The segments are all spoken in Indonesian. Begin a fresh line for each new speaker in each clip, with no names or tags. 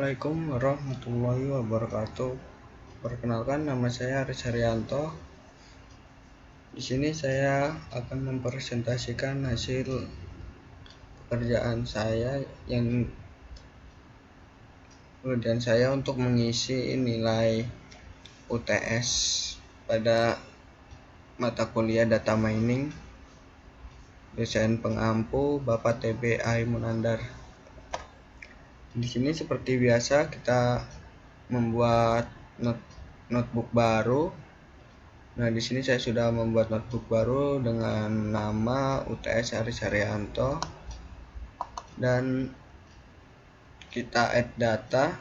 Assalamualaikum warahmatullahi wabarakatuh. Perkenalkan, nama saya Aris Haryanto. Di sini saya akan mempresentasikan hasil pekerjaan saya yang untuk mengisi nilai UTS pada mata kuliah data mining, dosen pengampu Bapak TB A. Munandar. Di sini seperti biasa kita membuat notebook baru. Nah, di sini saya sudah membuat notebook baru dengan nama UTS Aris Haryanto, dan kita add data,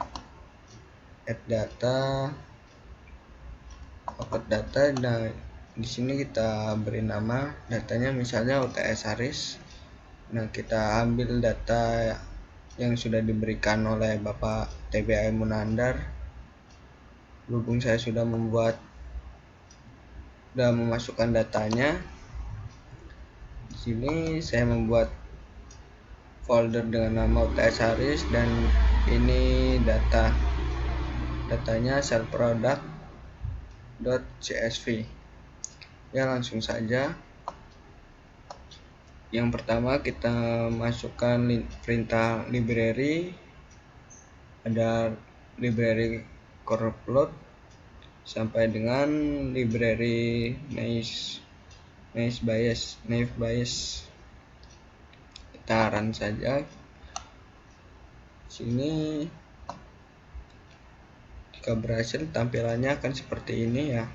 upload data. Nah, di sini kita beri nama datanya misalnya UTS Aris. Nah, kita ambil data yang sudah diberikan oleh Bapak TBA Munandar. Berhubung saya sudah memasukkan datanya, di sini saya membuat folder dengan nama UTS Aris, dan ini datanya cellproduct.csv. Ya, langsung saja. Yang pertama kita masukkan perintah library. Ada library corepload sampai dengan library naive Bayes. Kita run saja. Sini jika berhasil tampilannya akan seperti ini ya.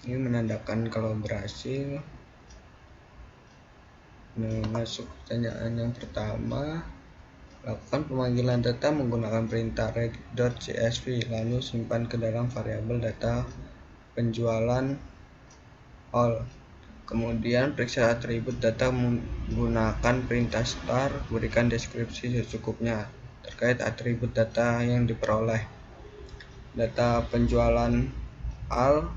Ini menandakan kalau berhasil. Nah, masuk pertanyaan yang pertama. Lakukan pemanggilan data menggunakan perintah read.csv, lalu simpan ke dalam variabel data penjualan all. Kemudian periksa atribut data menggunakan perintah star. Berikan deskripsi secukupnya terkait atribut data yang diperoleh. Data penjualan all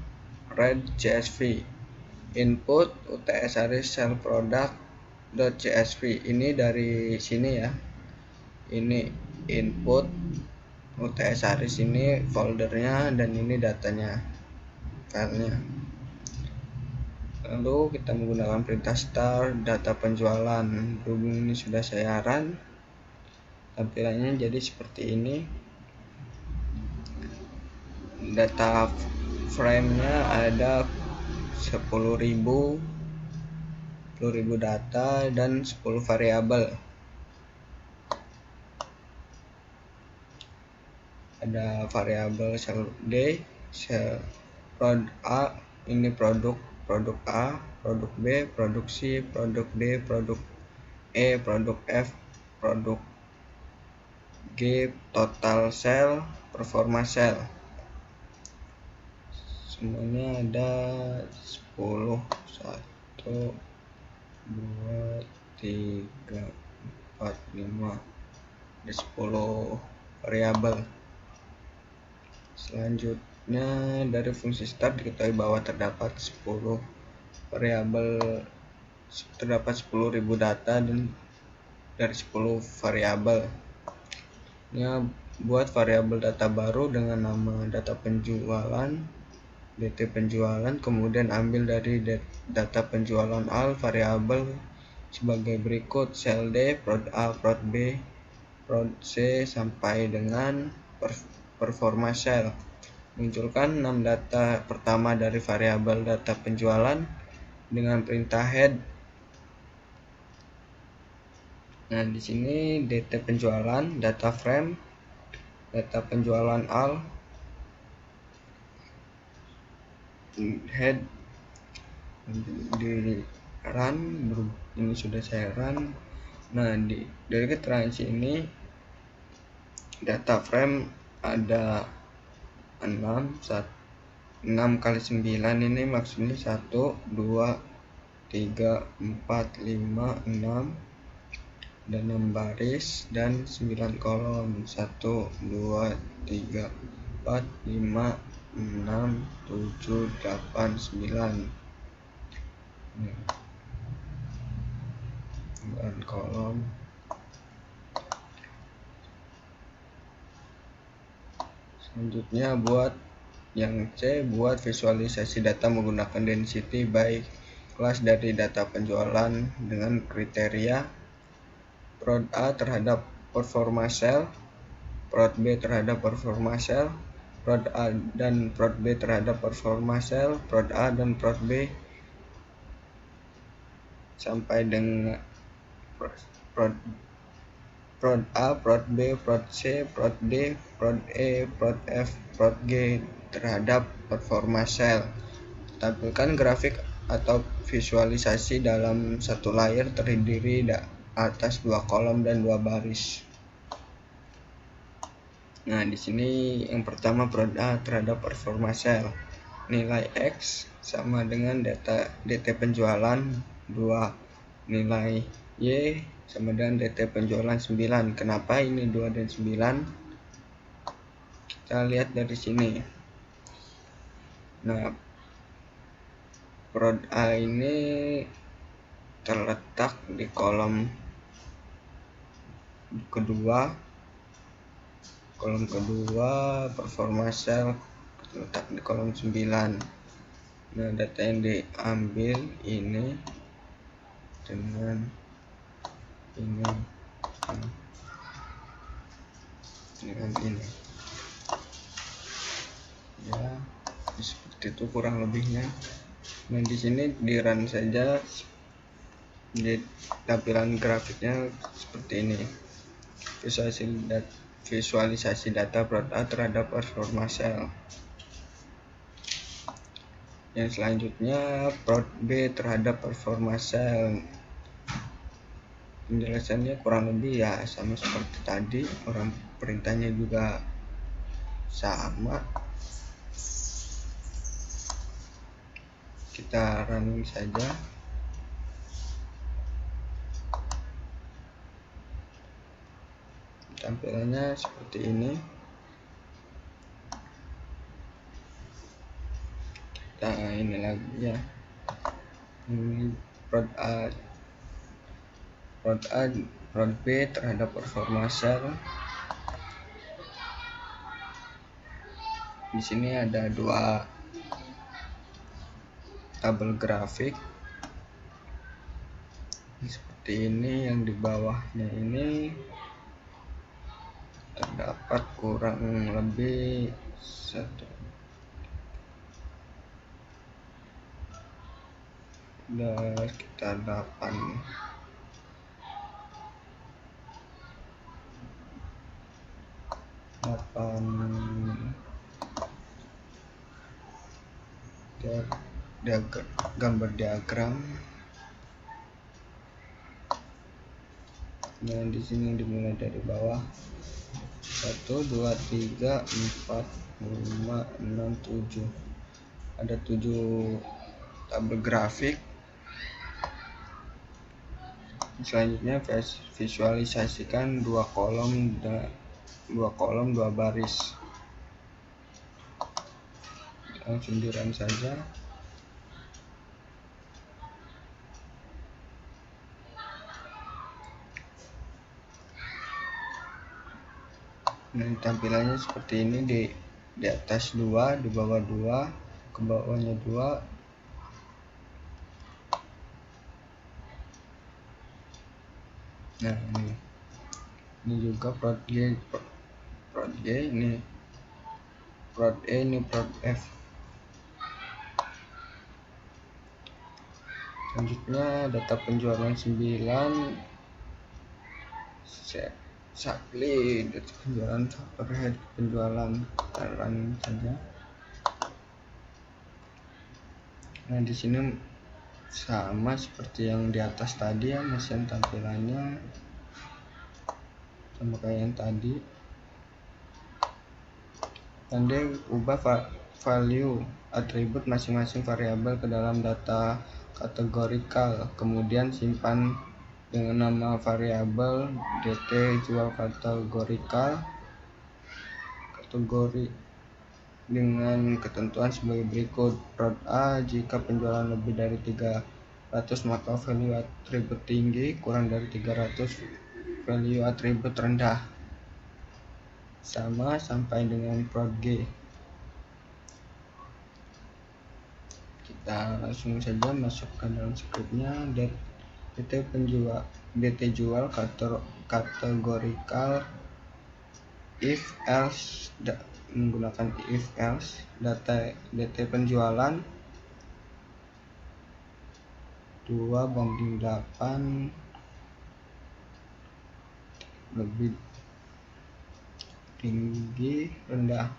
read csv. Input UTS Aris cellproduct.csv. Ini dari sini ya. Ini input UTS Aris, ini foldernya, dan ini datanya, filenya. Lalu kita menggunakan perintah star data penjualan. Berhubung ini sudah saya run, tampilannya jadi seperti ini. Data frame-nya ada 10.000 data dan 10 variabel. Ada variabel sel D, sel prod A, ini produk A, produk B, produk C, produk D, produk E, produk F, produk G, total sel, performa sel. Semuanya ada 10, 1, 2, 3, 4, 5, ada 10 variabel. Selanjutnya dari fungsi start diketahui bahwa terdapat 10 variabel, terdapat 10.000 data dan dari 10 variabel. Ini buat variabel data baru dengan nama data penjualan, DT penjualan, kemudian ambil dari data penjualan all variabel sebagai berikut: sel D, prod A, prod B, prod C sampai dengan performa sel. Munculkan 6 data pertama dari variabel data penjualan dengan perintah head. Nah, di sini DT penjualan, data frame, data penjualan all, head, di run. Ini sudah saya run. Nah, dari keterangan sini data frame ada 6 kali 9, ini maksudnya 1, 2, 3, 4, 5, 6, dan 6 baris dan 9 kolom. 1, 2, 3, 4, 5, 6, 7, 8, 9. 9 kolom. Selanjutnya buat yang C, buat visualisasi data menggunakan density by kelas dari data penjualan dengan kriteria prod A terhadap performa sale, prod B terhadap performa sale, prod A dan prod B terhadap performa sale, prod A dan prod B sampai dengan prod A, prod B, prod C, prod D, prod E, prod F, prod G terhadap performa sale. Tampilkan grafik atau visualisasi dalam satu layar terdiri atas 2 kolom dan 2 baris. Nah, di sini yang pertama prod A terhadap performa sale. Nilai X sama dengan data DT penjualan 2. Nilai Y sama dengan DT penjualan 9. Kenapa ini 2 dan 9? Kita lihat dari sini. Nah, prod A ini terletak di kolom kedua. Kolom kedua performa sale terletak di kolom 9. Nah, data yang diambil ini dengan ini dengan ini. Ya, seperti itu kurang lebihnya. Nah, di sini di run saja, di tampilan grafiknya seperti ini. Visualisasi data prod A terhadap performa sale. Yang selanjutnya prod B terhadap performa sale. Penjelasannya kurang lebih ya sama seperti tadi, orang perintahnya juga sama. Kita running saja. Tampilannya seperti ini. Nah, ini lagi ya. Ini prod A, prod B terhadap performa sale. Di sini ada 2 tabel grafik seperti ini. Yang di bawahnya ini terdapat kurang lebih sekitar 8 gambar diagram. Nah, di sini dimulai dari bawah. 1, 2, 3, 4, 5, 6, 7. Ada 7 tabel grafik. Selanjutnya visualisasikan 2 kolom 2 baris. Langsung di run saja. Nah, tampilannya seperti ini. Di atas 2, di bawah 2, ke bawahnya 2. Nah, ini juga prod G, ini prod E, ini prod F. Selanjutnya data penjualan 9. Supply data penjualan, overhead penjualan, run saja. Nah, di sini sama seperti yang di atas tadi ya, mesin tampilannya sama kayak yang tadi. Dan dia ubah value atribut masing-masing variabel ke dalam data kategorikal, kemudian simpan dengan nama variabel dt jual kategorikal kategori dengan ketentuan sebagai berikut. Prod A, jika penjualan lebih dari 300 maka value atribut tinggi, kurang dari 300 value atribut rendah. sama sampai dengan prod G. Kita langsung saja masuk ke dalam scriptnya. dt jual kategorical if else menggunakan if else. Data dt penjualan 2:8 lebih tinggi rendah.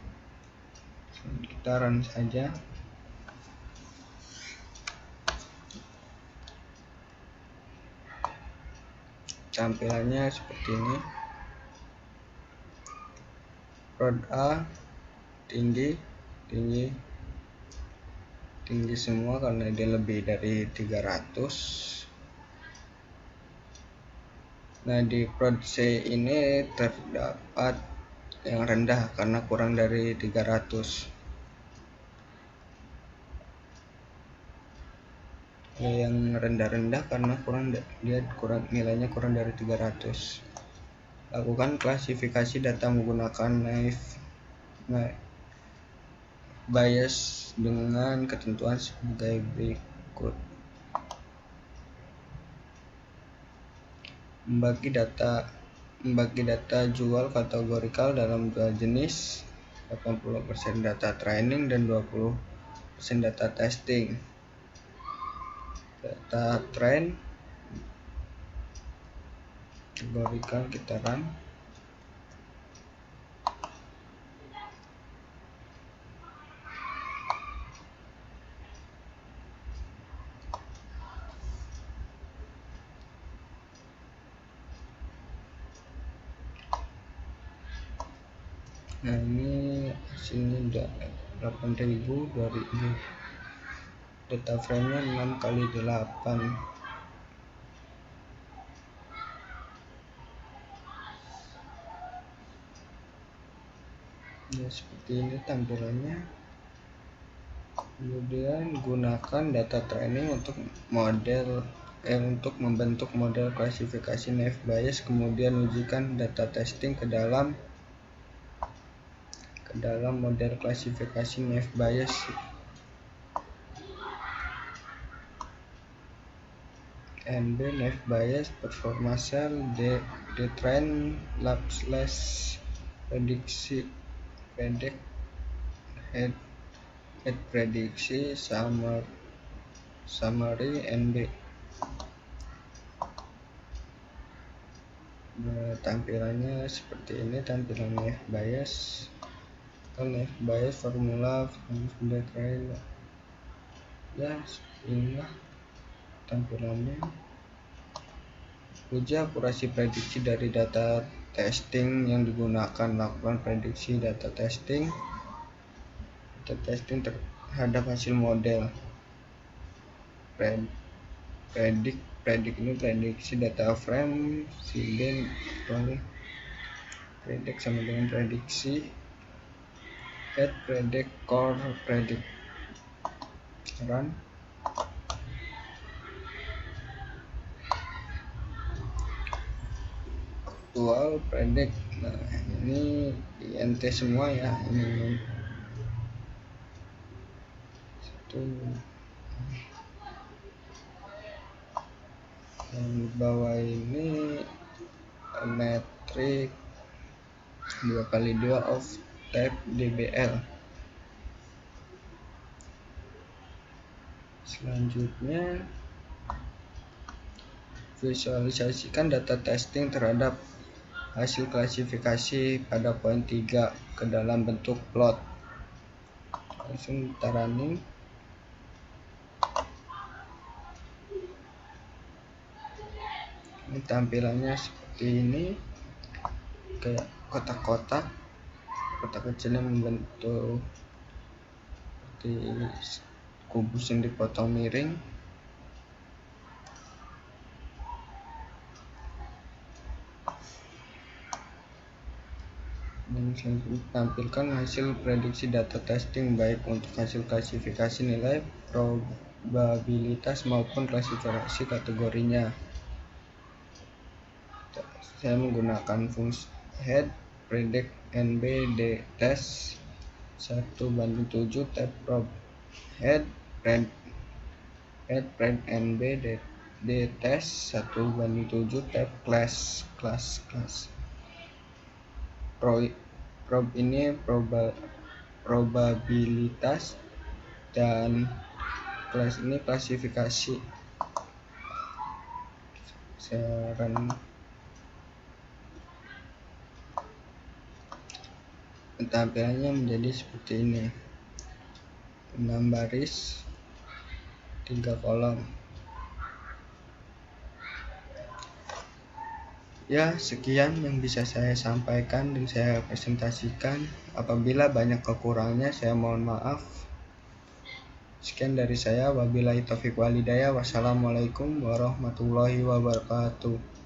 Kita run saja. Tampilannya seperti ini. Prod A tinggi semua karena dia lebih dari 300. Nah, di prod C ini terdapat yang rendah karena kurang dari 300. Yang rendah-rendah karena nilainya kurang dari 300. Lakukan klasifikasi data menggunakan naive Bayes dengan ketentuan sebagai berikut. Membagi data jual kategorikal dalam dua jenis, 80% data training dan 20% data testing. Data train kategorikal kita run. Nah, ini hasilnya udah 8000 dari ini. Data frame-nya 6x8. Ya, seperti ini tampilannya. Kemudian gunakan data training untuk membentuk model klasifikasi naive Bayes, kemudian ujikan data testing ke dalam model klasifikasi naive Bayes. NB naive Bayes performa cell dtrain lab / predict head prediksi summary NB. Tampilannya seperti ini, tampilan naive Bayes. Naive Bayes formula ya, inilah tampilannya. Uji akurasi prediksi dari data testing yang digunakan. Lakukan prediksi data testing terhadap hasil model. Predik ini prediksi data frame, predik sama dengan prediksi. Head predict, core predict. Run. Actual predict. Nah, ini INT semua ya, ini satu. Yang di bawah ini metrik 2x2 of type DBL. Selanjutnya visualisasikan data testing terhadap hasil klasifikasi pada poin 3 ke dalam bentuk plot. Langsung kita running. Ini tampilannya seperti ini, kayak kotak-kotak kecil yang membentuk seperti kubus yang dipotong miring. Dan selanjutnya tampilkan hasil prediksi data testing baik untuk hasil klasifikasi nilai probabilitas maupun klasifikasi kategorinya. Saya menggunakan fungsi head predict NB D test 1:7 tab prob head NB D test 1:7 tab class prob ini probabilitas dan class ini klasifikasi. Tampilannya menjadi seperti ini, 6 baris 3 kolom. Ya, sekian yang bisa saya sampaikan dan saya presentasikan. Apabila banyak kekurangnya, saya mohon maaf. Sekian dari saya. Wabillahi taufiq walhidayah. Wassalamualaikum warahmatullahi wabarakatuh.